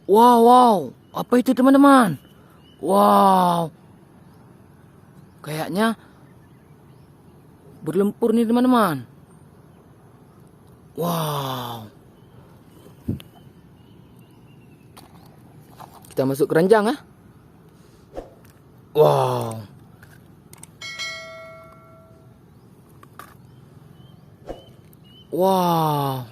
Wow, wow. Apa itu teman-teman? Wow. Kayaknya berlumpur nih teman-teman. Wow. Kita masuk keranjang ya. Wow. Wow.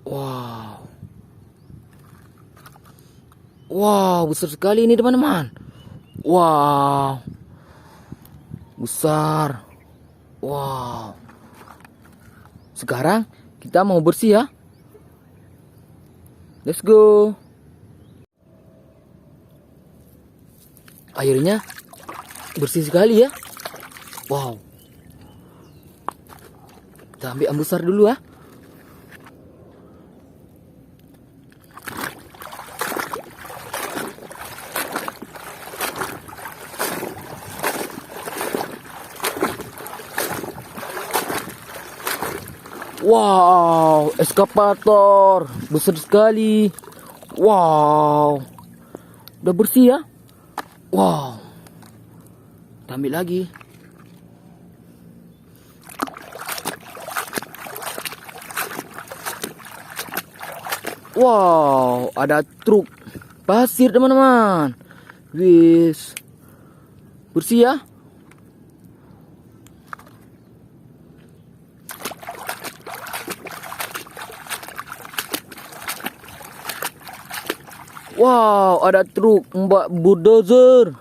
Wow. Wow, besar sekali ini teman-teman. Wow. Besar. Wow. Sekarang kita mau bersih ya. Let's go. Airnya bersih sekali ya. Wow. Kita ambil yang besar dulu ya. Wow, eskavator besar sekali. Wow, udah bersih ya. Wow, kita ambil lagi. Wow, ada truk pasir teman-teman. Wis, bersih ya. Wow, ada truk Mbak Bulldozer.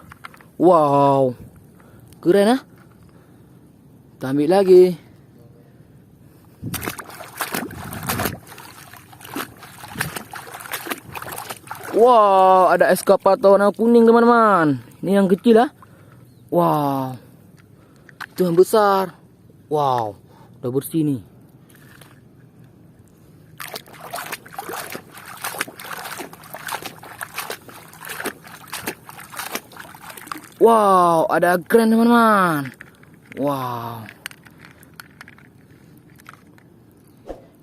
Wow, keren ya. Kita ambil lagi. Wow, ada eskavator warna kuning teman-teman. Ini yang kecil ya. Wow, itu yang besar. Wow, udah bersih nih. Wow, ada keren teman-teman. Wow.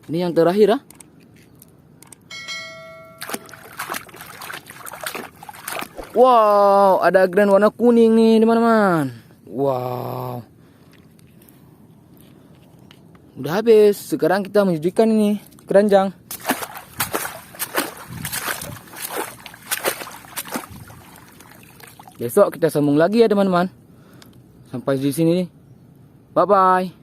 Ini yang terakhir ya. Wow, ada grand warna kuning nih teman-teman. Wow. Udah habis. Sekarang kita mencucikan ini keranjang. Besok kita sambung lagi ya teman-teman. Sampai di sini. Bye bye.